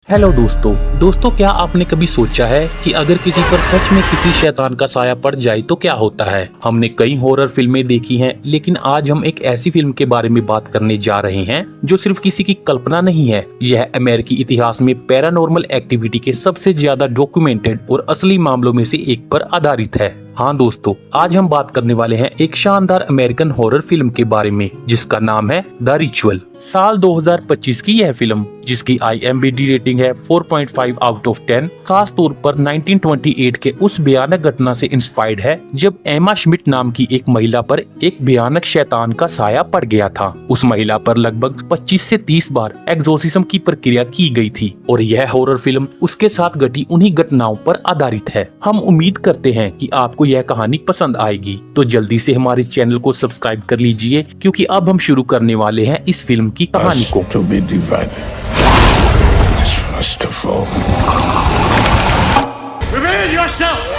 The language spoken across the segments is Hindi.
हेलो दोस्तों क्या आपने कभी सोचा है कि अगर किसी पर सच में किसी शैतान का साया पड़ जाए तो क्या होता है। हमने कई हॉरर फिल्में देखी हैं, लेकिन आज हम एक ऐसी फिल्म के बारे में बात करने जा रहे हैं जो सिर्फ किसी की कल्पना नहीं है। यह अमेरिकी इतिहास में पैरानॉर्मल एक्टिविटी के सबसे ज्यादा डॉक्यूमेंटेड और असली मामलों में से एक पर आधारित है। हाँ दोस्तों, आज हम बात करने वाले हैं एक शानदार अमेरिकन हॉरर फिल्म के बारे में जिसका नाम है द रिचुअल। साल 2025 की यह फिल्म, जिसकी IMDb रेटिंग है 4.5 आउट ऑफ 10, खास तौर पर 1928 के उस भयानक घटना से इंस्पायर्ड है जब एमा श्मिट नाम की एक महिला पर एक भयानक शैतान का साया पड़ गया था। उस महिला पर लगभग 25 से 30 बार एक्सोर्सिज्म की प्रक्रिया की गई थी और यह हॉरर फिल्म उसके साथ घटी उन्हीं घटनाओं पर आधारित है। हम उम्मीद करते हैं कि आपको यह कहानी पसंद आएगी, तो जल्दी से हमारे चैनल को सब्सक्राइब कर लीजिए क्योंकि अब हम शुरू करने वाले हैं इस फिल्म की कहानी को। First of all, reveal yourself!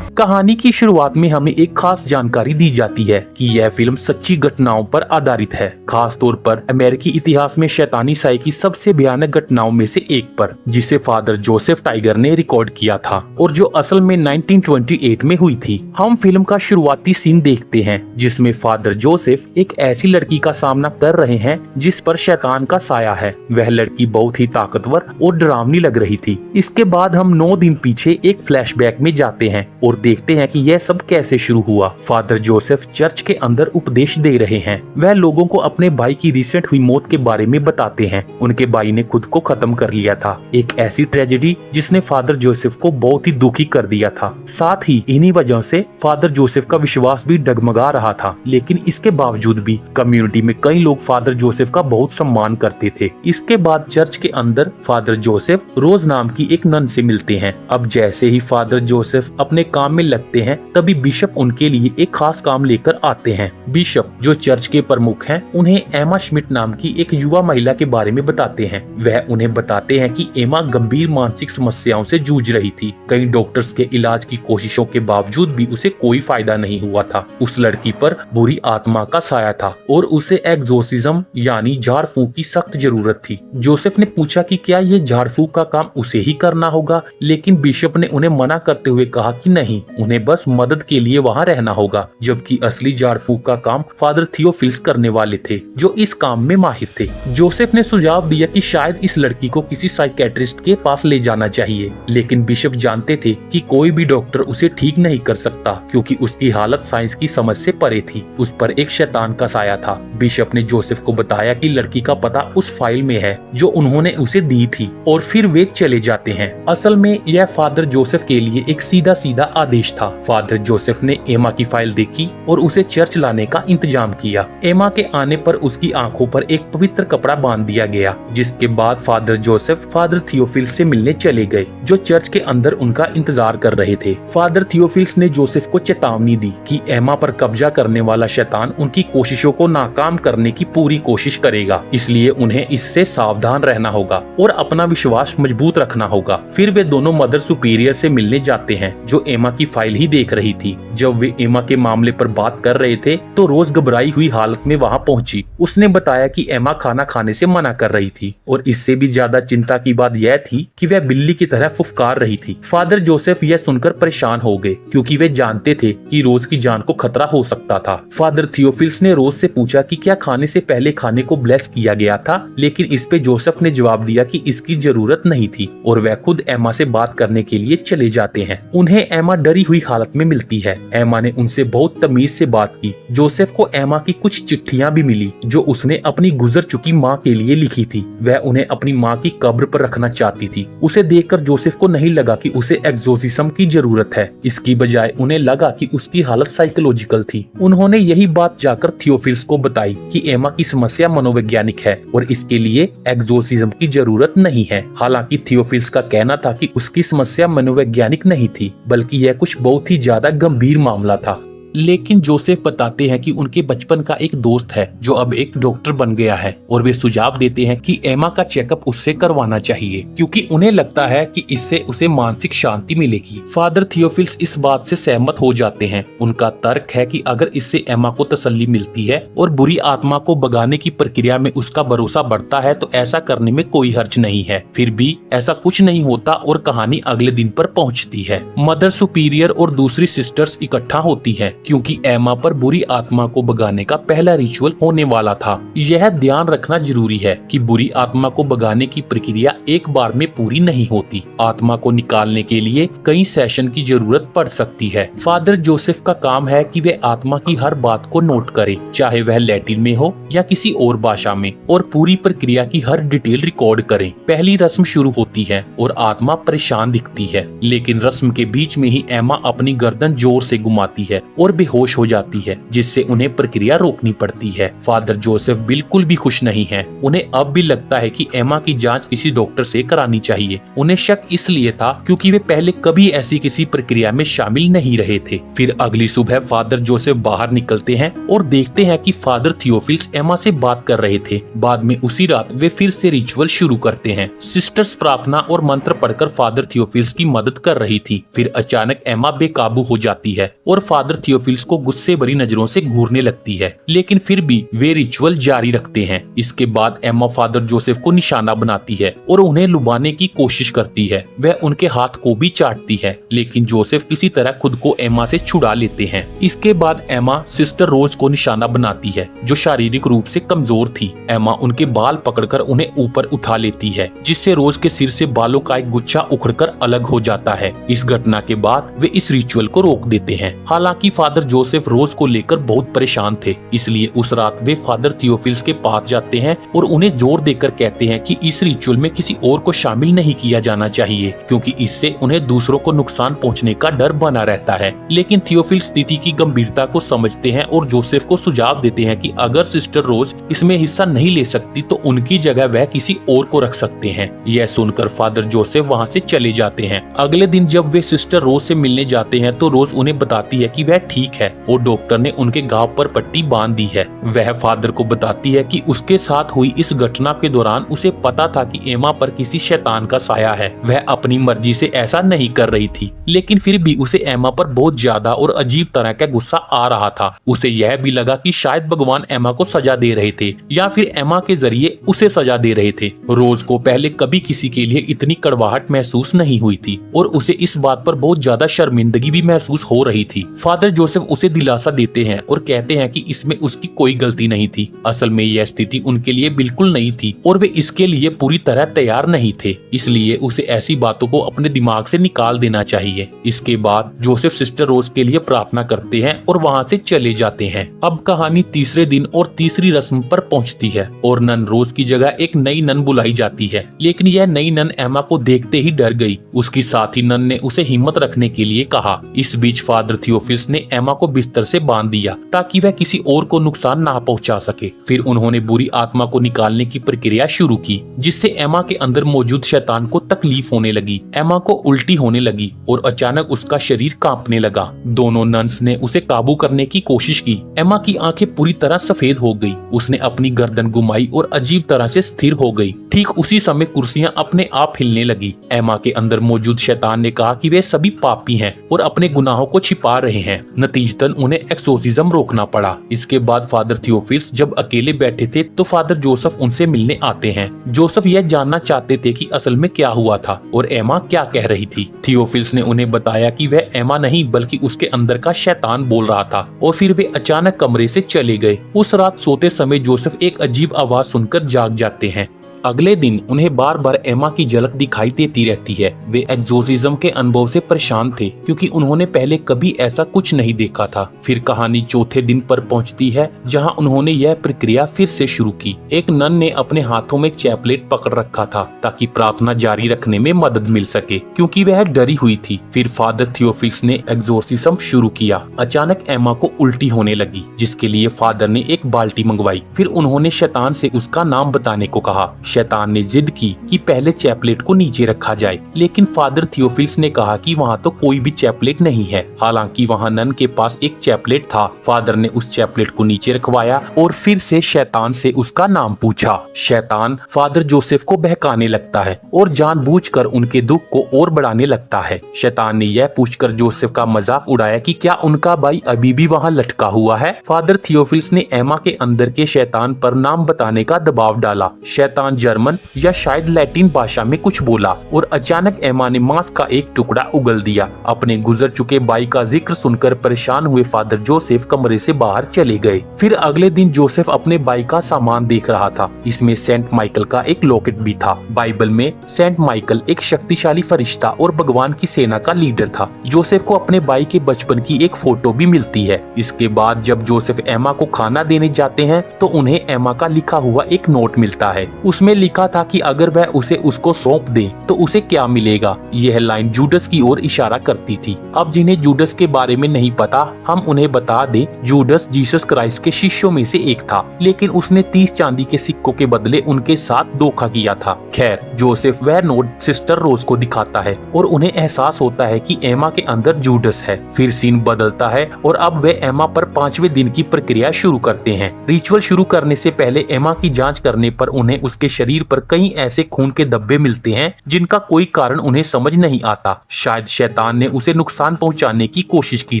कहानी की शुरुआत में हमें एक खास जानकारी दी जाती है कि यह फिल्म सच्ची घटनाओं पर आधारित है, खास तौर पर अमेरिकी इतिहास में शैतानी साए की सबसे भयानक घटनाओं में से एक पर, जिसे फादर जोसेफ टाइगर ने रिकॉर्ड किया था और जो असल में 1928 में हुई थी। हम फिल्म का शुरुआती सीन देखते हैं जिसमें फादर जोसेफ एक ऐसी लड़की का सामना कर रहे हैं जिस पर शैतान का साया है। वह लड़की बहुत ही ताकतवर और डरावनी लग रही थी। इसके बाद हम 9 दिन पीछे एक फ्लैशबैक में जाते हैं और देखते हैं कि यह सब कैसे शुरू हुआ। फादर जोसेफ चर्च के अंदर उपदेश दे रहे हैं। वह लोगों को अपने भाई की रिसेंट हुई मौत के बारे में बताते हैं। उनके भाई ने खुद को खत्म कर लिया था, एक ऐसी ट्रेजेडी जिसने फादर जोसेफ को बहुत ही दुखी कर दिया था। साथ ही इन्हीं वजह से फादर जोसेफ का विश्वास भी डगमगा रहा था, लेकिन इसके बावजूद भी कम्युनिटी में कई लोग फादर जोसेफ का बहुत सम्मान करते थे। इसके बाद चर्च के अंदर फादर जोसेफ रोज नाम की एक नन से मिलते हैं। अब जैसे ही फादर जोसेफ अपने काम में लगते हैं, तभी बिशप उनके लिए एक खास काम लेकर आते हैं। बिशप, जो चर्च के प्रमुख हैं, उन्हें एमा श्मिट नाम की एक युवा महिला के बारे में बताते हैं। वह उन्हें बताते हैं कि एमा गंभीर मानसिक समस्याओं से जूझ रही थी। कई डॉक्टर्स के इलाज की कोशिशों के बावजूद भी उसे कोई फायदा नहीं हुआ था। उस लड़की पर बुरी आत्मा का साया था और उसे एक्सोर्सिज्म यानी झाड़ फूंक की सख्त जरूरत थी। जोसेफ ने पूछा कि क्या ये झाड़ फूंक का काम उसे ही करना होगा, लेकिन बिशप ने उन्हें मना करते हुए कहा कि नहीं, उन्हें बस मदद के लिए वहां रहना होगा। जबकि असली झाड़ फूंक का काम फादर थियोफिल्स करने वाले थे, जो इस काम में माहिर थे। जोसेफ ने सुझाव दिया कि शायद इस लड़की को किसी साइकेट्रिस्ट के पास ले जाना चाहिए, लेकिन बिशप जानते थे कि कोई भी डॉक्टर उसे ठीक नहीं कर सकता क्योंकि उसकी हालत साइंस की समझ से परे थी। उस पर एक शैतान का साया था। बिशप ने जोसेफ को बताया कि लड़की का पता उस फाइल में है जो उन्होंने उसे दी थी, और फिर वे चले जाते हैं। असल में यह फादर जोसेफ के लिए एक सीधा सीधा आदेश था। फादर जोसेफ ने एमा की फाइल देखी और उसे चर्च लाने का इंतजाम किया। एमा के आने पर उसकी आंखों पर एक पवित्र कपड़ा बांध दिया गया, जिसके बाद फादर जोसेफ फादर थियोफिल्स से मिलने चले गए, जो चर्च के अंदर उनका इंतजार कर रहे थे। फादर थियोफिल्स ने जोसेफ को चेतावनी दी कि एमा पर कब्जा करने वाला शैतान उनकी कोशिशों को नाकाम करने की पूरी कोशिश करेगा, इसलिए उन्हें इससे सावधान रहना होगा और अपना विश्वास मजबूत रखना होगा। फिर वे दोनों मदर सुपीरियर से मिलने जाते हैं, जो एमा की फाइल ही देख रही थी। जब वे एमा के मामले पर बात कर रहे थे तो रोज घबराई हुई हालत में वहां पहुंची। उसने बताया कि एमा खाना खाने से मना कर रही थी और इससे भी ज्यादा चिंता की बात यह थी कि वह बिल्ली की तरह फुफकार रही थी। फादर जोसेफ यह सुनकर परेशान हो गए क्योंकि वे जानते थे कि रोज की जान को खतरा हो सकता था। फादर थियोफिल्स ने रोज से पूछा कि क्या खाने से पहले खाने को ब्लेस किया गया था, लेकिन इस पे जोसेफ ने जवाब दिया कि इसकी जरूरत नहीं थी और वह खुद एमा से बात करने के लिए चले जाते हैं। उन्हें एमा डरी हुई हालत में मिलती है। एमा ने उनसे बहुत तमीज से बात की। जोसेफ को एमा की कुछ चिट्ठियां भी मिली जो उसने अपनी गुजर चुकी माँ के लिए लिखी थी। वह उन्हें अपनी माँ की कब्र पर रखना चाहती थी। उसे देखकर जोसेफ को नहीं लगा कि उसे एक्सोर्सिज्म की जरूरत है। इसकी बजाय उन्हें लगा कि उसकी हालत साइकोलॉजिकल थी। उन्होंने यही बात जाकर थियोफिल्स को बताई कि एमा की समस्या मनोवैज्ञानिक है और इसके लिए एक्सोर्सिज्म की जरूरत नहीं है। हालांकि थियोफिल्स का कहना था कि उसकी समस्या मनोवैज्ञानिक नहीं थी, बल्कि यह कुछ बहुत ही ज्यादा गंभीर मामला था। लेकिन जोसेफ बताते हैं कि उनके बचपन का एक दोस्त है जो अब एक डॉक्टर बन गया है और वे सुझाव देते हैं कि एमा का चेकअप उससे करवाना चाहिए क्योंकि उन्हें लगता है कि इससे उसे मानसिक शांति मिलेगी। फादर थियोफिल्स इस बात से सहमत हो जाते हैं। उनका तर्क है कि अगर इससे एमा को तसल्ली मिलती है और बुरी आत्मा को भगाने की प्रक्रिया में उसका भरोसा बढ़ता है तो ऐसा करने में कोई हर्ज नहीं है। फिर भी ऐसा कुछ नहीं होता और कहानी अगले दिन पर पहुंचती है। मदर सुपीरियर और दूसरी सिस्टर्स इकट्ठा होती हैं क्योंकि एमा पर बुरी आत्मा को भगाने का पहला रिचुअल होने वाला था। यह ध्यान रखना जरूरी है कि बुरी आत्मा को भगाने की प्रक्रिया एक बार में पूरी नहीं होती। आत्मा को निकालने के लिए कई सेशन की जरूरत पड़ सकती है। फादर जोसेफ का काम है कि वे आत्मा की हर बात को नोट करें, चाहे वह लैटिन में हो या किसी और भाषा में, और पूरी प्रक्रिया की हर डिटेल रिकॉर्ड करें। पहली रस्म शुरू होती है और आत्मा परेशान दिखती है, लेकिन रस्म के बीच में ही एमा अपनी गर्दन जोर से घुमाती है और बेहोश हो जाती है, जिससे उन्हें प्रक्रिया रोकनी पड़ती है। फादर जोसेफ बिल्कुल भी खुश नहीं है। उन्हें अब भी लगता है कि एमा की जांच किसी डॉक्टर से करानी चाहिए। उन्हें शक इसलिए था क्योंकि वे पहले कभी ऐसी किसी प्रक्रिया में शामिल नहीं रहे थे। फिर अगली सुबह फादर जोसेफ बाहर निकलते हैं और देखते हैं कि फादर थियोफिल्स एमा से बात कर रहे थे। बाद में उसी रात वे फिर से रिचुअल शुरू करते हैं। सिस्टर्स प्रार्थना और मंत्र पढ़कर फादर थियोफिल्स की मदद कर रही थी। फिर अचानक एमा बेकाबू हो जाती है और फादर थियोफिल्स को गुस्से भरी नजरों से घूरने लगती है, लेकिन फिर भी वे रिचुअल जारी रखते हैं। इसके बाद एमा फादर जोसेफ को निशाना बनाती है और उन्हें लुभाने की कोशिश करती है। वह उनके हाथ को भी चाटती है, लेकिन जोसेफ किसी तरह खुद को एमा से छुड़ा लेते हैं। इसके बाद एमा सिस्टर रोज को निशाना बनाती है, जो शारीरिक रूप से कमजोर थी। एमा उनके बाल पकड़कर उन्हें ऊपर उठा लेती है, जिससे रोज के सिर से बालों का एक गुच्छा उखड़कर अलग हो जाता है। इस घटना के बाद वे इस रिचुअल को रोक देते हैं। हालांकि फादर जोसेफ रोज को लेकर बहुत परेशान थे, इसलिए उस रात वे फादर थियोफिल्स के पास जाते हैं और उन्हें जोर देकर कहते हैं कि इस रिचुअल में किसी और को शामिल नहीं किया जाना चाहिए, क्योंकि इससे उन्हें दूसरों को नुकसान पहुंचने का डर बना रहता है। लेकिन थियोफिल्स स्थिति की गंभीरता को समझते हैं और जोसेफ को सुझाव देते हैं कि अगर सिस्टर रोज इसमें हिस्सा नहीं ले सकती तो उनकी जगह वह किसी और को रख सकते हैं। यह सुनकर फादर जोसेफ वहां से चले जाते हैं। अगले दिन जब वे सिस्टर रोज से मिलने जाते हैं तो रोज उन्हें बताती है कि वह ठीक है और डॉक्टर ने उनके घाव पर पट्टी बांध दी है। वह फादर को बताती है कि उसके साथ हुई इस घटना के दौरान उसे पता था कि एमा पर किसी शैतान का साया है। वह अपनी मर्जी से ऐसा नहीं कर रही थी, लेकिन फिर भी उसे एमा पर बहुत ज्यादा और अजीब तरह का गुस्सा आ रहा था। उसे यह भी लगा कि शायद भगवान एमा को सजा दे रहे थे या फिर एमा के जरिए उसे सजा दे रहे थे। रोज को पहले कभी किसी के लिए इतनी कड़वाहट महसूस नहीं हुई थी और उसे इस बात पर बहुत ज्यादा शर्मिंदगी भी महसूस हो रही थी। फादर जोसेफ उसे दिलासा देते हैं और कहते हैं कि इसमें उसकी कोई गलती नहीं थी। असल में यह स्थिति उनके लिए बिल्कुल नहीं थी और वे इसके लिए पूरी तरह तैयार नहीं थे, इसलिए उसे ऐसी बातों को अपने दिमाग से निकाल देना चाहिए। इसके बाद जोसेफ सिस्टर रोज के लिए प्रार्थना करते हैं और वहाँ से चले जाते हैं। अब कहानी तीसरे दिन और तीसरी रस्म पर पहुँचती है और नन रोज की जगह एक नई नन बुलाई जाती है, लेकिन यह नई नन एमा को देखते ही डर गई। उसकी साथी नन ने उसे हिम्मत रखने के लिए कहा। इस बीच फादर थियोफिल्स ने एमा को बिस्तर से बांध दिया ताकि वह किसी और को नुकसान ना पहुंचा सके। फिर उन्होंने बुरी आत्मा को निकालने की प्रक्रिया शुरू की, जिससे एमा के अंदर मौजूद शैतान को तकलीफ होने लगी। एमा को उल्टी होने लगी और अचानक उसका शरीर कांपने लगा। दोनों नन्स ने उसे काबू करने की कोशिश की। एमा की आंखें पूरी तरह सफेद हो गई। उसने अपनी गर्दन घुमाई और अजीब तरह से स्थिर हो गई। ठीक उसी समय कुर्सियां अपने आप हिलने लगी। एमा के अंदर मौजूद शैतान ने कहा कि वे सभी पापी हैं और अपने गुनाहों को छिपा रहे हैं। नतीजतन उन्हें एक्सोर्सिज्म रोकना पड़ा। इसके बाद फादर थियोफिल्स जब अकेले बैठे थे तो फादर जोसेफ उनसे मिलने आते हैं। जोसेफ यह जानना चाहते थे कि असल में क्या हुआ था और एमा क्या कह रही थी। थियोफिल्स ने उन्हें बताया कि वह एमा नहीं बल्कि उसके अंदर का शैतान बोल रहा था और फिर वे अचानक कमरे से चले गए। उस रात सोते समय जोसेफ एक अजीब आवाज सुनकर जाग जाते हैं। अगले दिन उन्हें बार बार एमा की झलक दिखाई देती रहती है। वे एक्सोर्सिज्म के अनुभव से परेशान थे क्योंकि उन्होंने पहले कभी ऐसा कुछ नहीं देखा था। फिर कहानी चौथे दिन पर पहुंचती है, जहां उन्होंने यह प्रक्रिया फिर से शुरू की। एक नन ने अपने हाथों में चैपलेट पकड़ रखा था ताकि प्रार्थना जारी रखने में मदद मिल सके, क्योंकि वह डरी हुई थी। फिर फादर थियोफिल्स ने एक्सोर्सिज्म शुरू किया। अचानक एमा को उल्टी होने लगी, जिसके लिए फादर ने एक बाल्टी मंगवाई। फिर उन्होंने शैतान से उसका नाम बताने को कहा। शैतान ने जिद की कि पहले चैपलेट को नीचे रखा जाए, लेकिन फादर थियोफिल्स ने कहा कि वहाँ तो कोई भी चैपलेट नहीं है। हालांकि वहाँ नन के पास एक चैपलेट था। फादर ने उस चैपलेट को नीचे रखवाया और फिर से शैतान से उसका नाम पूछा। शैतान फादर जोसेफ को बहकाने लगता है और जानबूझकर उनके दुख को और बढ़ाने लगता है। शैतान ने यह पूछकर जोसेफ का मजाक उड़ाया कि क्या उनका भाई अभी भी वहाँ लटका हुआ है। फादर थियोफिल्स ने एमा के अंदर के शैतान पर नाम बताने का दबाव डाला। शैतान जर्मन या शायद लैटिन भाषा में कुछ बोला और अचानक एमा ने मांस का एक टुकड़ा उगल दिया। अपने गुजर चुके भाई का जिक्र सुनकर परेशान हुए फादर जोसेफ कमरे से बाहर चले गए। फिर अगले दिन जोसेफ अपने भाई का सामान देख रहा था। इसमें सेंट माइकल का एक लॉकेट भी था। बाइबल में सेंट माइकल एक शक्तिशाली फरिश्ता और भगवान की सेना का लीडर था। जोसेफ को अपने भाई के बचपन की एक फोटो भी मिलती है। इसके बाद जब जोसेफ एमा को खाना देने जाते हैं तो उन्हें एमा का लिखा हुआ एक नोट मिलता है। उसमें लिखा था कि अगर वह उसे उसको सौंप दे तो उसे क्या मिलेगा। यह लाइन जूडस की ओर इशारा करती थी। अब जिन्हें जूडस के बारे में नहीं पता, हम उन्हें बता दें, जूडस जीसस क्राइस्ट के शिष्यों में से एक था, लेकिन उसने 30 चांदी के सिक्कों के बदले उनके साथ धोखा किया था। खैर, जोसेफ वह नोट सिस्टर रोज को दिखाता है और उन्हें एहसास होता है कि एमा के अंदर जूडस है। फिर सीन बदलता है और अब वे एमा पर 5वें दिन की प्रक्रिया शुरू करते हैं। रिचुअल शुरू करने से पहले एमा की जांच करने पर उन्हें उसके शरीर पर कई ऐसे खून के धब्बे मिलते हैं जिनका कोई कारण उन्हें समझ नहीं आता। शायद शैतान ने उसे नुकसान पहुंचाने की कोशिश की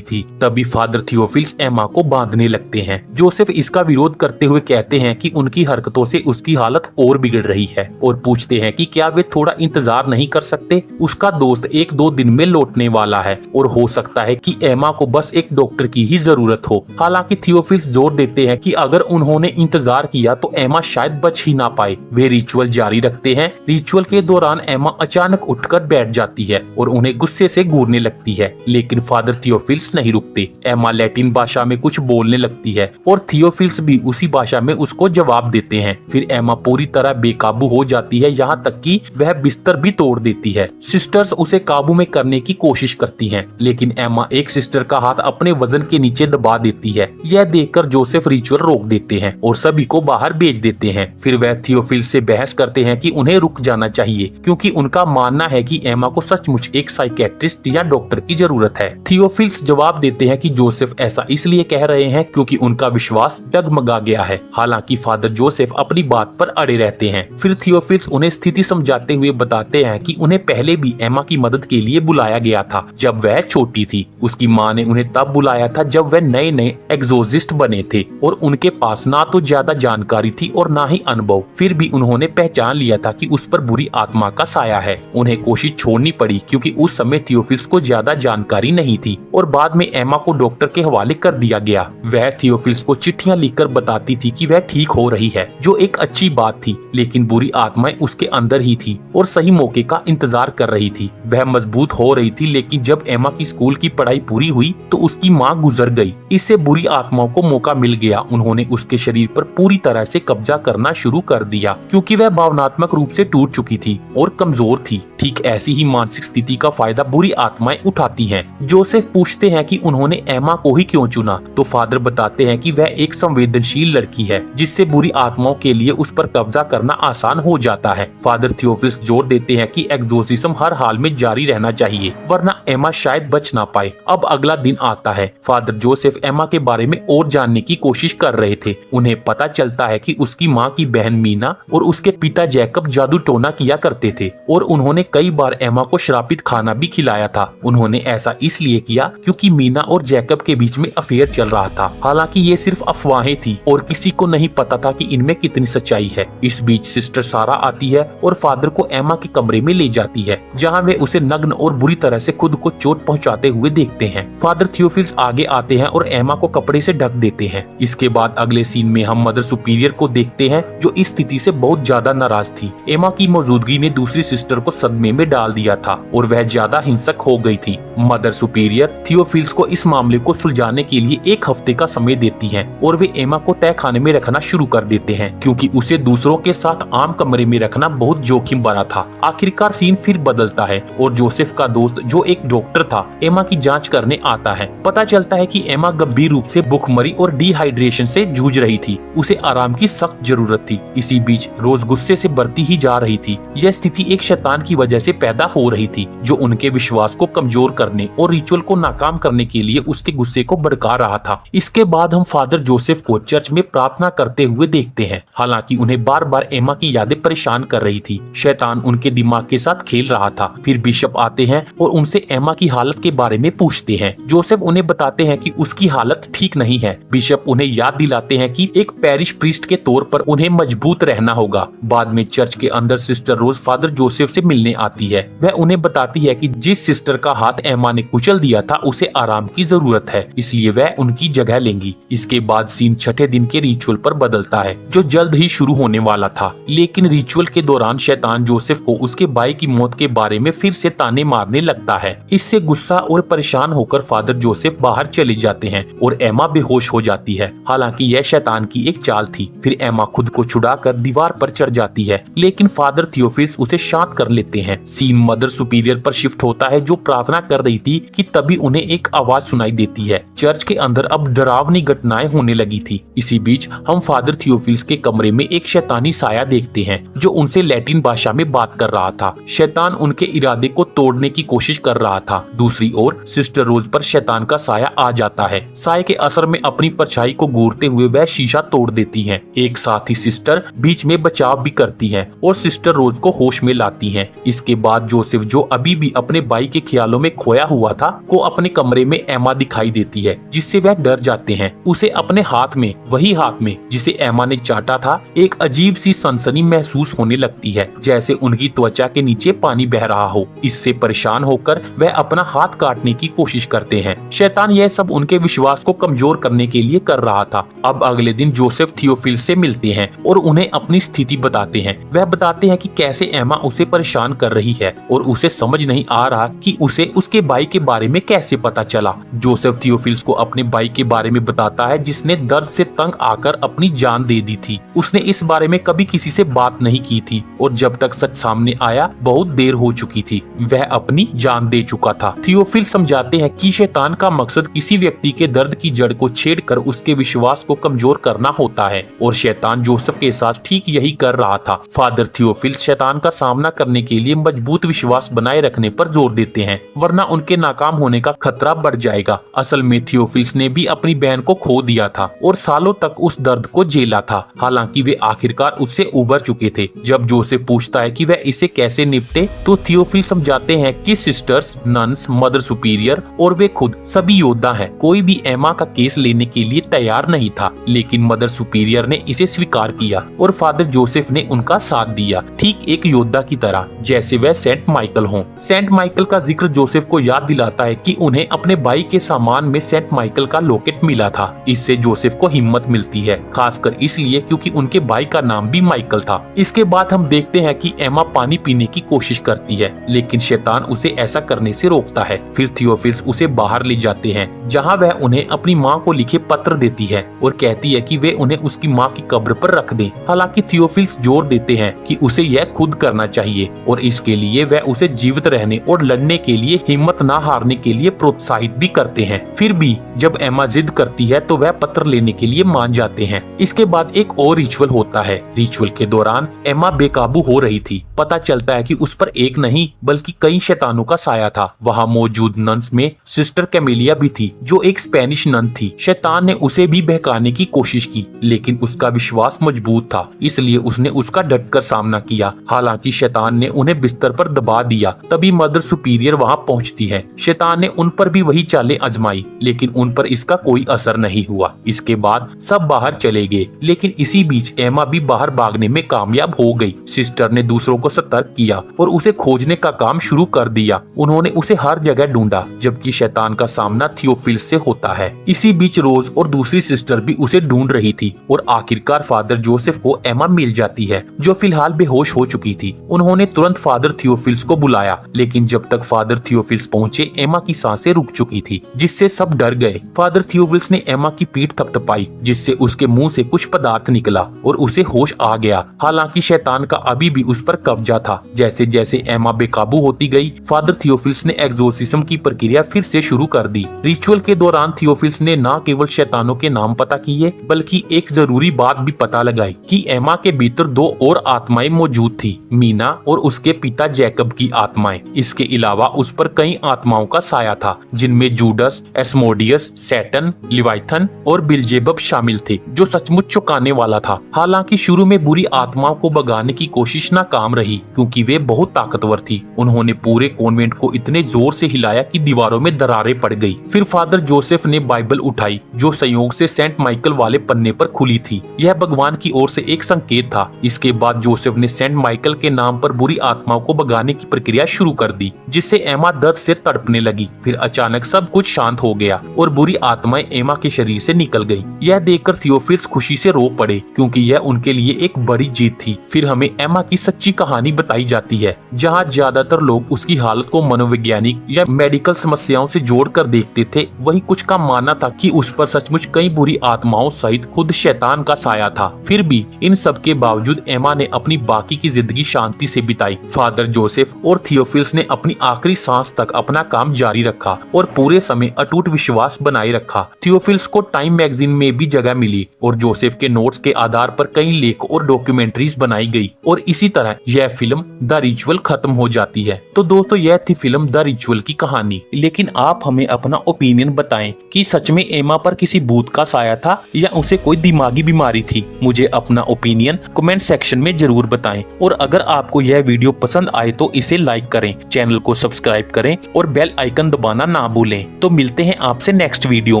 थी। तभी फादर थियोफिल्स एमा को बांधने लगते हैं। जोसेफ इसका विरोध करते हुए कहते हैं कि उनकी हरकतों से उसकी हालत और बिगड़ रही है और पूछते हैं कि क्या वे थोड़ा इंतजार नहीं कर सकते। उसका दोस्त 1-2 दिन में लौटने वाला है और हो सकता है कि एमा को बस एक डॉक्टर की ही जरूरत हो। हालांकि थियोफिल्स जोर देते हैं कि अगर उन्होंने इंतजार किया तो एमा शायद बच ही ना पाए। वे रिचुअल जारी रखते हैं। रिचुअल के दौरान एमा अचानक उठकर बैठ जाती है और उन्हें गुस्से से घूरने लगती है, लेकिन फादर थियोफिल्स नहीं रुकते। एमा लैटिन भाषा में कुछ बोलने लगती है और थियोफिल्स भी उसी भाषा में उसको जवाब देते हैं। फिर एमा पूरी तरह बेकाबू हो जाती है, यहाँ तक कि वह बिस्तर भी तोड़ देती है। सिस्टर्स उसे काबू में करने की कोशिश करती हैं, लेकिन एमा एक सिस्टर का हाथ अपने वजन के नीचे दबा देती है। यह देखकर जोसेफ रिचुअल रोक देते हैं और सभी को बाहर भेज देते हैं। फिर वह थियोफिल्स से बहस करते हैं कि उन्हें रुक जाना चाहिए, क्योंकि उनका मानना है कि एमा को सचमुच एक साइकेट्रिस्ट या डॉक्टर की जरूरत है। थियोफिल्स जवाब देते हैं कि जोसेफ ऐसा इसलिए कह रहे हैं क्योंकि उनका विश्वास डगमगा गया है। हालांकि फादर जोसेफ अपनी बात पर अड़े रहते हैं। फिर थियोफिल्स उन्हें स्थिति समझाते हुए बताते हैं कि उन्हें पहले भी एमा की मदद के लिए बुलाया गया था जब वह छोटी थी। उसकी माँ ने उन्हें तब बुलाया था जब वह नए नए एग्जोर्सिस्ट बने थे और उनके पास ना तो ज्यादा जानकारी थी और ना ही अनुभव। फिर भी उन्होंने पहचान लिया था कि उस पर बुरी आत्मा का साया है। उन्हें कोशिश छोड़नी पड़ी क्योंकि उस समय थियोफिल्स को ज्यादा जानकारी नहीं थी और बाद में एमा को डॉक्टर के हवाले कर दिया गया। वह थियोफिल्स को चिट्ठियां लिखकर बताती थी कि वह ठीक हो रही है, जो एक अच्छी बात थी, लेकिन बुरी आत्माएं उसके अंदर ही थी और सही मौके का इंतजार कर रही थी। वह मजबूत हो रही थी, लेकिन जब एमा की स्कूल की पढ़ाई पूरी हुई तो उसकी माँ गुजर गई। इससे बुरी आत्माओं को मौका मिल गया। उन्होंने उसके शरीर पर पूरी तरह से कब्जा करना शुरू कर दिया क्योंकि वह भावनात्मक रूप से टूट चुकी थी और कमजोर थी। ठीक ऐसी ही मानसिक स्थिति का फायदा बुरी आत्माएं उठाती हैं। जोसेफ पूछते हैं कि उन्होंने एमा को ही क्यों चुना, तो फादर बताते हैं कि वह एक संवेदनशील लड़की है जिससे बुरी आत्माओं के लिए उस पर कब्जा करना आसान हो जाता है। फादर थियोफिल्स जोर देते हैं कि एक्सोर्सिज्म हर हाल में जारी रहना चाहिए, वरना एमा शायद बच ना पाए। अब अगला दिन आता है। फादर जोसेफ एमा के बारे में और जानने की कोशिश कर रहे थे। उन्हें पता चलता है कि उसकी माँ की बहन मीना और उसके पिता जैकब जादू टोना किया करते थे और उन्होंने कई बार एमा को श्रापित खाना भी खिलाया था। उन्होंने ऐसा इसलिए किया क्योंकि मीना और जैकब के बीच में अफेयर चल रहा था। हालांकि ये सिर्फ अफवाहें थी और किसी को नहीं पता था कि इनमें कितनी सच्चाई है। इस बीच सिस्टर सारा आती है और फादर को एमा के कमरे में ले जाती है, जहां वे उसे नग्न और बुरी तरह से खुद को चोट पहुंचाते हुए देखते हैं। फादर थियोफिल्स आगे आते हैं और एमा को कपड़े से ढक देते हैं। इसके बाद अगले सीन में हम मदर सुपीरियर को देखते हैं, जो इस स्थिति से बहुत ज्यादा नाराज थी। एमा की मौजूदगी ने दूसरी सिस्टर को सदमे में डाल दिया था और वह ज्यादा हिंसक हो गई थी। मदर सुपीरियर थियोफिल्स को इस मामले को सुलझाने के लिए 1 हफ्ते का समय देती हैं और वे एमा को तय खाने में रखना शुरू कर देते हैं, क्योंकि उसे दूसरों के साथ आम कमरे में रखना बहुत जोखिम भरा था। आखिरकार सीन फिर बदलता है और जोसेफ का दोस्त, जो एक डॉक्टर था, एमा की जांच करने आता है। पता चलता है कि एमा गंभीर रूप से भूखमरी और डिहाइड्रेशन से जूझ रही थी। उसे आराम की सख्त जरूरत थी। इसी बीच रोज गुस्से से बढ़ती ही जा रही थी। यह स्थिति एक शैतान की वजह से पैदा हो रही थी, जो उनके विश्वास को कमजोर करने और रिचुअल को नाकाम करने के लिए उसके गुस्से को भड़का रहा था। इसके बाद हम फादर जोसेफ को चर्च में प्रार्थना करते हुए देखते हैं। हालांकि उन्हें बार बार एमा की यादें परेशान कर रही थी। शैतान उनके दिमाग के साथ खेल रहा था। फिर बिशप आते हैं और उनसे एमा की हालत के बारे में पूछते हैं। जोसेफ उन्हें बताते हैं कि उसकी हालत ठीक नहीं है। बिशप उन्हें याद दिलाते हैं कि एक पैरिश प्रीस्ट के तौर पर उन्हें मजबूत रहना होगा। बाद में चर्च के अंदर सिस्टर रोज फादर जोसेफ से मिलने आती है। वह उन्हें बताती है कि जिस सिस्टर का हाथ एमा ने कुचल दिया था उसे आराम की जरूरत है, इसलिए वह उनकी जगह लेंगी। इसके बाद सीन छठे दिन के रिचुअल पर बदलता है, जो जल्द ही शुरू होने वाला था। लेकिन रिचुअल के दौरान शैतान जोसेफ को उसके भाई की मौत के बारे में फिर से ताने मारने लगता है। इससे गुस्सा और परेशान होकर फादर जोसेफ बाहर चले जाते हैं और एमा बेहोश हो जाती है। हालांकि यह शैतान की एक चाल थी। फिर एमा खुद को छुड़ाकर दीवार पर चढ़ जाती है, लेकिन फादर थियोफिल्स उसे शांत कर लेते हैं। सीन मदर सुपीरियर पर शिफ्ट होता है, जो प्रार्थना कर रही थी कि तभी उन्हें एक आवाज सुनाई देती है। चर्च के अंदर अब डरावनी घटनाएं होने लगी थी। इसी बीच हम फादर थियोफिल्स के कमरे में एक शैतानी साया देखते हैं, जो उनसे लैटिन भाषा में बात कर रहा था। शैतान उनके इरादे को तोड़ने की कोशिश कर रहा था। दूसरी ओर सिस्टर रोज पर शैतान का साया आ जाता है। साये के असर में अपनी परछाई को घूरते हुए वह शीशा तोड़ देती हैं। एक साथ ही सिस्टर बीच में बचाव भी करती हैं और सिस्टर रोज को होश में लाती हैं। इसके बाद जोसेफ, जो अभी भी अपने भाई के ख्यालों में खोया हुआ था, को अपने कमरे में एमा दिखाई देती है, जिससे वह डर जाते हैं। उसे अपने हाथ में, वही हाथ में जिसे एमा ने चाटा था, एक अजीब सी सनसनी महसूस होने लगती है, जैसे उनकी त्वचा के नीचे पानी बह रहा हो। इससे परेशान होकर वह अपना हाथ काटने की कोशिश करते हैं। शैतान यह सब उनके विश्वास को कमजोर करने के लिए कर रहा था। अब अगले दिन जोसेफ थियोफिल्स से मिलते हैं और उन्हें अपनी स्थिति बताते हैं। वह बताते हैं कि कैसे एमा उसे परेशान कर रही है और उसे समझ नहीं आ रहा कि उसे उसके भाई के बारे में कैसे पता चला। जोसेफ थियोफिल्स को अपने भाई के बारे में बताता है, जिसने दर्द से तंग आकर अपनी जान दे दी थी। उसने इस बारे में कभी किसी से बात नहीं की थी और जब तक सच सामने आया बहुत देर हो चुकी थी। वह अपनी जान दे चुका था। थियोफिल्स समझाते हैं कि शैतान का मकसद किसी व्यक्ति के दर्द की जड़ को छेड़कर उसके विश्वास को कमजोर करना होता है और शैतान जोसेफ के साथ ठीक यही कर रहा था। फादर थियोफिल्स शैतान का सामना करने के लिए मजबूत विश्वास बनाए रखने पर जोर देते हैं, वरना उनके नाकाम होने का खतरा बढ़ जाएगा। असल में थियोफिल्स ने भी अपनी बहन को खो दिया था और सालों तक उस दर्द को झेला था। हालांकि वे आखिरकार उससे उबर चुके थे। जब जोसेफ पूछता है कि वह इसे कैसे निपटे, तो थियोफिल्स समझाते हैं कि सिस्टर्स, नन्स, मदर सुपीरियर और वे खुद सभी योद्धा हैं। कोई भी एमा का केस लेने के लिए तैयार नहीं था, लेकिन मदर सुपीरियर ने इसे स्वीकार किया और फादर जोसेफ ने उनका साथ दिया, ठीक एक योद्धा की तरह, जैसे वह सेंट माइकल हों। सेंट माइकल का जिक्र जोसेफ को याद दिलाता है कि उन्हें अपने भाई के सामान में सेंट माइकल का लॉकेट मिला था। इससे जोसेफ को हिम्मत मिलती है, खासकर इसलिए क्योंकि उनके भाई का नाम भी माइकल था। इसके बाद हम देखते हैं कि एमा पानी पीने की कोशिश करती है, लेकिन शैतान उसे ऐसा करने से रोकता है। फिर थियोफिल्स उसे बाहर ले जाते हैं, जहां वह उन्हें अपनी मां को लिखे पत्र देती है और कहती है कि वे उन्हें उसकी मां की कब्र पर रख दें। हालांकि थियोफिल्स जोर देते हैं कि उसे यह खुद करना चाहिए और इसके लिए वह उसे जीवित रहने और लड़ने के लिए हिम्मत ना हारने के लिए प्रोत्साहित भी करते हैं। फिर भी जब एमा जिद करती है तो वह पत्र लेने के लिए मान जाते हैं। इसके बाद एक और रिचुअल होता है। रिचुअल के दौरान एमा बेकाबू हो रही थी। पता चलता है कि उस पर एक नहीं बल्कि कई शैतानों का साया था। वहाँ मौजूद नन्स में सिस्टर कैमेलिया भी थी, जो एक स्पेनिश नन थी। शैतान ने उसे भी बहकाने की कोशिश की, लेकिन उसका विश्वास मजबूत था, इसलिए उसने उसका डटकर सामना किया। हालांकि शैतान ने उन्हें बिस्तर पर दबा दिया। तभी मदर सुपीरियर वहां पहुंचती है। शैतान ने उन पर भी वही चालें आजमाई, लेकिन उन पर इसका कोई असर नहीं हुआ। इसके बाद सब बाहर चले गए, लेकिन इसी बीच एमा भी बाहर भागने में कामयाब हो गई। सिस्टर ने दूसरों को सतर्क किया और उसे खोजने का काम शुरू कर दिया। उन्होंने उसे हर जगह ढूंढा, जबकि शैतान का सामना थियोफिल्स से होता है। इसी बीच रोज और दूसरी सिस्टर भी उसे ढूंढ रही थी और आखिरकार फादर जोसेफ को एमा मिल जाती है, जो फिलहाल बेहोश हो चुकी थी। उन्होंने तुरंत फादर थियोफिल्स को बुलाया, लेकिन जब तक फादर थियोफिल्स पहुंचे, एमा की सांसें रुक चुकी थी, जिससे सब डर गए। फादर थियोफिल्स ने एमा की पीठ थपथपाई, जिससे उसके मुंह से कुछ पदार्थ निकला और उसे होश आ गया। हालांकि शैतान का अभी भी उस पर कब्जा था। जैसे जैसे एमा बेकाबू होती गई, फादर थियोफिल्स ने एक्सोर्सिज्म की प्रक्रिया फिर से शुरू कर दी। रिचुअल के दौरान थियोफिल्स ने न केवल शैतानों के नाम पता किए, बल्कि एक जरूरी बात भी पता लगाई कि एमा के भीतर दो और आत्माएं मौजूद थी, मीना और उसके पिता जैकब की आत्माएं। इसके अलावा उस पर कई आत्माओं का साया था, जिनमें जूडस, एस्मोडियस, सैटन, लिवाइथन और बिलजेबब शामिल थे, जो सचमुच चौंकाने वाला था। हालांकि शुरू में बुरी आत्माओं को भगाने की कोशिश नाकाम रही, क्योंकि वे बहुत ताकतवर थी। उन्होंने पूरे कॉन्वेंट को इतने जोर से हिलाया कि दीवारों में दरारें पड़ गई। फिर फादर जोसेफ ने बाइबल उठाई, जो संयोग से सेंट माइकल वाले पन्ने पर खुली थी। यह भगवान की ओर से एक संकेत था। इसके बाद जोसेफ ने सेंट माइकल के नाम पर बुरी आत्माओं को भगाने की प्रक्रिया शुरू कर दी, जिससे एमा दर्द से तड़पने लगी। फिर अचानक सब कुछ शांत हो गया और बुरी आत्माएं एमा के शरीर से निकल गई। यह देखकर थियोफिल्स खुशी से रो पड़े, क्योंकि यह उनके लिए एक बड़ी जीत थी। फिर हमें एमा की सच्ची कहानी बताई जाती है, जहाँ ज्यादातर लोग उसकी हालत को मनोवैज्ञानिक या मेडिकल समस्याओं से जोड़कर देखते थे, वहीं कुछ का मानना था कि उस पर सचमुच कई बुरी आत्माओं सहित खुद शैतान का साया था। फिर भी इन सब के बावजूद एमा ने अपनी बाकी की जिंदगी शांति से बिताई। फादर जोसेफ और थियोफिल्स ने अपनी आखिरी सांस तक अपना काम जारी रखा और पूरे समय अटूट विश्वास बनाए रखा। थियोफिल्स को टाइम मैगजीन में भी जगह मिली और जोसेफ के नोट्स के आधार पर कई लेख और डॉक्यूमेंट्रीज बनाई गई, और इसी तरह यह फिल्म द रिचुअल खत्म हो जाती है। तो दोस्तों, यह थी फिल्म द रिचुअल की कहानी। लेकिन आप हमें अपना ओपिनियन बताएं कि सच में एमा पर किसी भूत का साया था या उसे कोई दिमागी बीमारी थी। मुझे अपना ओपिनियन कमेंट सेक्शन में जरूर बताएं, और अगर आपको यह वीडियो पसंद आए तो इसे लाइक करें, चैनल को सब्सक्राइब करें और बेल आइकन दबाना ना भूलें। तो मिलते हैं आपसे नेक्स्ट वीडियो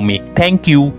में। Thank you.